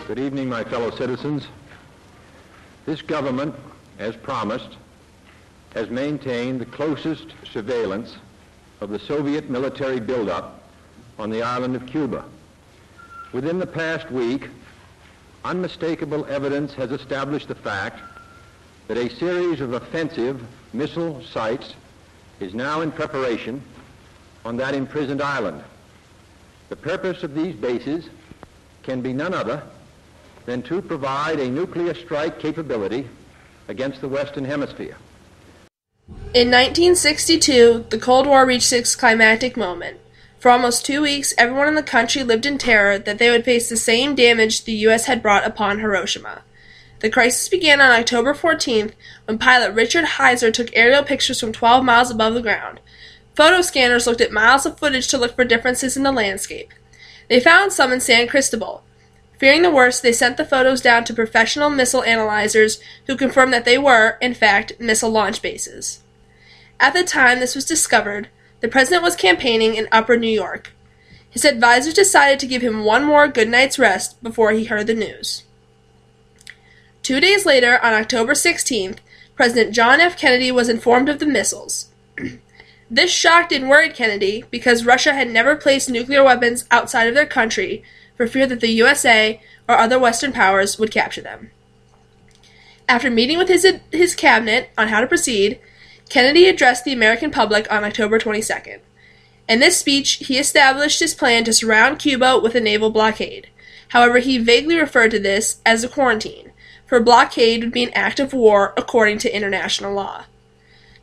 Good evening, my fellow citizens. This government, as promised, has maintained the closest surveillance of the Soviet military buildup on the island of Cuba. Within the past week, unmistakable evidence has established the fact that a series of offensive missile sites is now in preparation on that imprisoned island. The purpose of these bases can be none other than to provide a nuclear strike capability against the Western Hemisphere. In 1962, the Cold War reached its climactic moment. For almost 2 weeks, everyone in the country lived in terror that they would face the same damage the U.S. had brought upon Hiroshima. The crisis began on October 14th when pilot Richard Heiser took aerial pictures from 12 miles above the ground. Photo scanners looked at miles of footage to look for differences in the landscape. They found some in San Cristobal. Fearing the worst, they sent the photos down to professional missile analyzers who confirmed that they were, in fact, missile launch bases. At the time this was discovered, the president was campaigning in Upper New York. His advisors decided to give him one more good night's rest before he heard the news. 2 days later, on October 16th, President John F. Kennedy was informed of the missiles. This shocked and worried Kennedy because Russia had never placed nuclear weapons outside of their country for fear that the USA or other Western powers would capture them. After meeting with his cabinet on how to proceed, Kennedy addressed the American public on October 22nd. In this speech, he established his plan to surround Cuba with a naval blockade. However, he vaguely referred to this as a quarantine, for a blockade would be an act of war according to international law.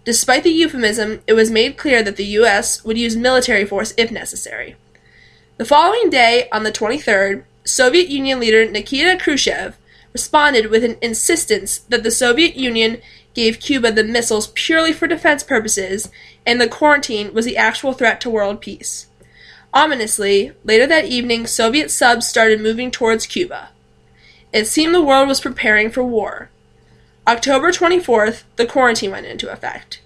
Despite the euphemism, it was made clear that the U.S. would use military force if necessary. The following day, on the 23rd, Soviet Union leader Nikita Khrushchev responded with an insistence that the Soviet Union gave Cuba the missiles purely for defense purposes, and the quarantine was the actual threat to world peace. Ominously, later that evening, Soviet subs started moving towards Cuba. It seemed the world was preparing for war. October 24th, the quarantine went into effect.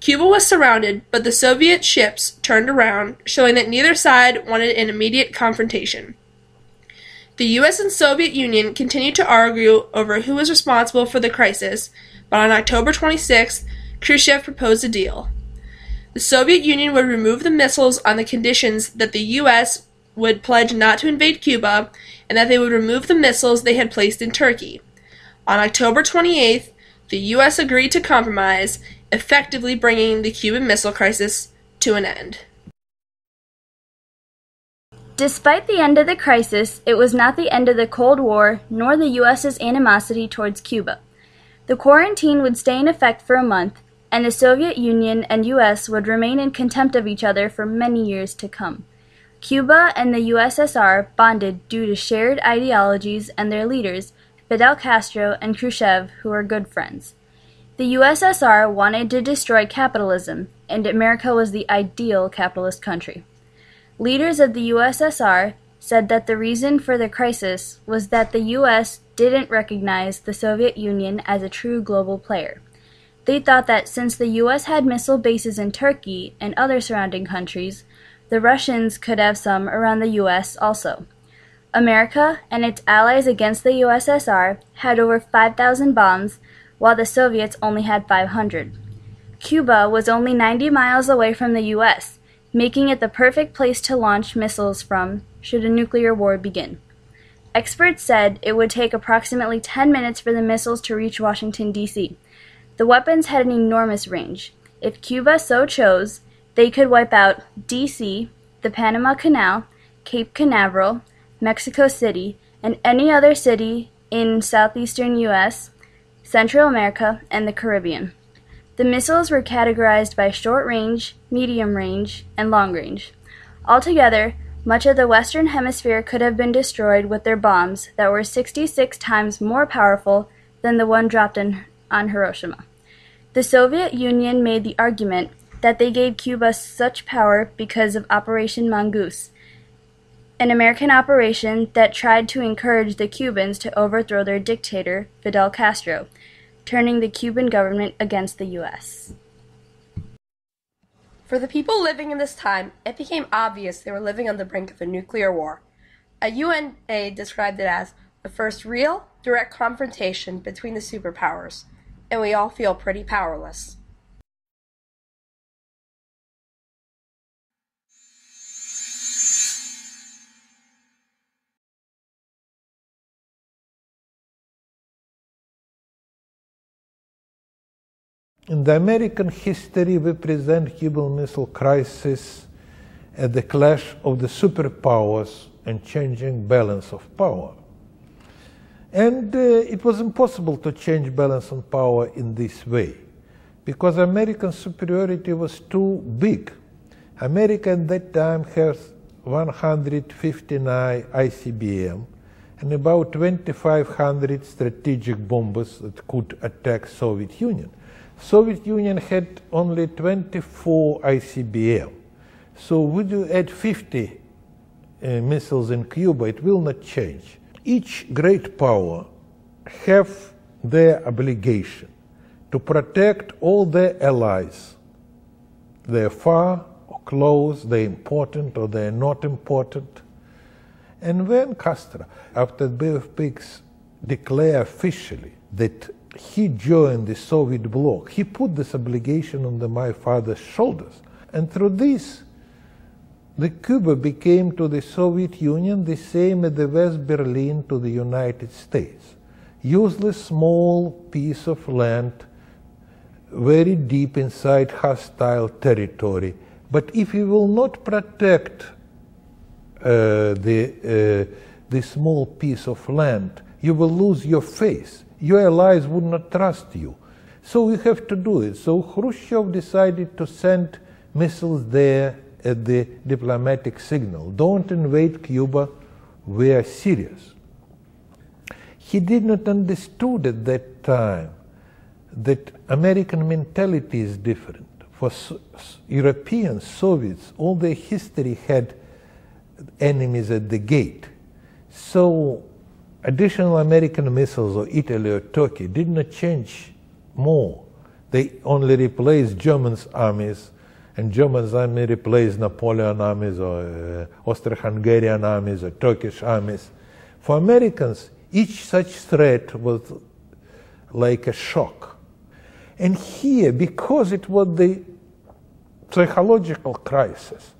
Cuba was surrounded, but the Soviet ships turned around, showing that neither side wanted an immediate confrontation. The U.S. and Soviet Union continued to argue over who was responsible for the crisis, but on October 26th, Khrushchev proposed a deal. The Soviet Union would remove the missiles on the conditions that the U.S. would pledge not to invade Cuba, and that they would remove the missiles they had placed in Turkey. On October 28th, the U.S. agreed to compromise, effectively bringing the Cuban Missile Crisis to an end. Despite the end of the crisis, it was not the end of the Cold War, nor the U.S.'s animosity towards Cuba. The quarantine would stay in effect for a month, and the Soviet Union and U.S. would remain in contempt of each other for many years to come. Cuba and the USSR bonded due to shared ideologies and their leaders, Fidel Castro and Khrushchev, who were good friends. The USSR wanted to destroy capitalism, and America was the ideal capitalist country. Leaders of the USSR said that the reason for the crisis was that the U.S. didn't recognize the Soviet Union as a true global player. They thought that since the U.S. had missile bases in Turkey and other surrounding countries, the Russians could have some around the U.S. also. America and its allies against the USSR had over 5,000 bombs, while the Soviets only had 500. Cuba was only 90 miles away from the U.S., making it the perfect place to launch missiles from should a nuclear war begin. Experts said it would take approximately 10 minutes for the missiles to reach Washington, D.C. The weapons had an enormous range. If Cuba so chose, they could wipe out D.C., the Panama Canal, Cape Canaveral, Mexico City, and any other city in southeastern U.S., Central America, and the Caribbean. The missiles were categorized by short range, medium range, and long range. Altogether, much of the Western Hemisphere could have been destroyed with their bombs that were 66 times more powerful than the one dropped on Hiroshima. The Soviet Union made the argument that they gave Cuba such power because of Operation Mongoose, an American operation that tried to encourage the Cubans to overthrow their dictator, Fidel Castro, turning the Cuban government against the U.S. For the people living in this time, it became obvious they were living on the brink of a nuclear war. A UN aide described it as the first real, direct confrontation between the superpowers, and we all feel pretty powerless. In the American history, we present Cuban Missile Crisis as the clash of the superpowers and changing balance of power. And it was impossible to change balance of power in this way, because American superiority was too big. America at that time has 159 ICBM and about 2,500 strategic bombers that could attack Soviet Union. Soviet Union had only 24 ICBM. So would you add 50 missiles in Cuba, it will not change. Each great power have their obligation to protect all their allies. They're far or close, they're important or they're not important. And when Castro, after Bay of Pigs, declared officially that he joined the Soviet bloc, he put this obligation on my father's shoulders. And through this, the Cuba became to the Soviet Union the same as the West Berlin to the United States. Useless small piece of land, very deep inside hostile territory. But if you will not protect the small piece of land, you will lose your face. Your allies would not trust you. So you have to do it. So Khrushchev decided to send missiles there at the diplomatic signal. Don't invade Cuba, we are serious. He did not understood at that time that American mentality is different. For Europeans, Soviets, all their history had enemies at the gate. So additional American missiles or Italy or Turkey did not change more. They only replaced Germans' armies, and Germans' army replaced Napoleon armies or Austro-Hungarian armies or Turkish armies. For Americans, each such threat was like a shock. And here, because it was the psychological crisis,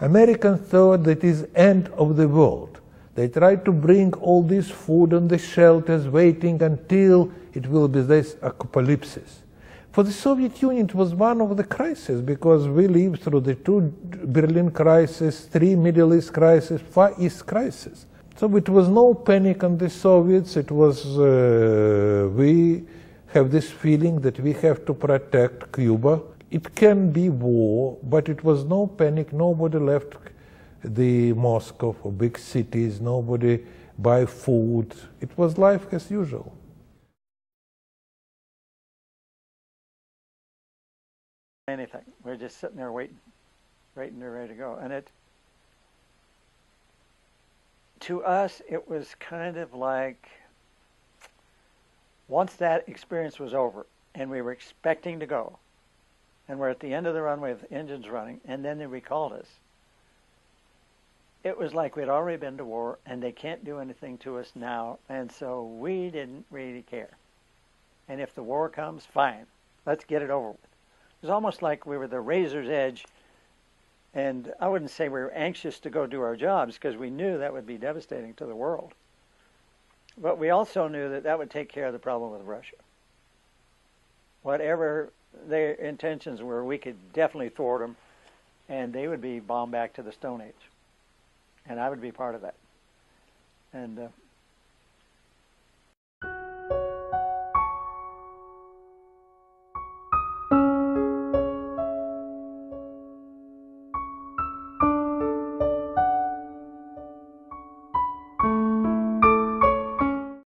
Americans thought that it is end of the world. They tried to bring all this food on the shelters, waiting until it will be this apocalypse. For the Soviet Union, it was one of the crises, because we lived through the 2 Berlin crisis, 3 Middle East crisis, Far East crisis. So it was no panic on the Soviets. It was, we have this feeling that we have to protect Cuba. It can be war, but it was no panic. Nobody left the Moscow or big cities. Nobody buy food. It was life as usual. Anything. We're just sitting there waiting, they're ready to go. And to us, it was kind of like, once that experience was over, and we were expecting to go, and we're at the end of the runway with the engines running, and then they recalled us. It was like we'd already been to war, and they can't do anything to us now, and so we didn't really care. And if the war comes, fine, let's get it over with. It was almost like we were the razor's edge, and I wouldn't say we were anxious to go do our jobs, because we knew that would be devastating to the world. But we also knew that that would take care of the problem with Russia. Whatever their intentions were, we could definitely thwart them, and they would be bombed back to the Stone Age. And I would be part of that. And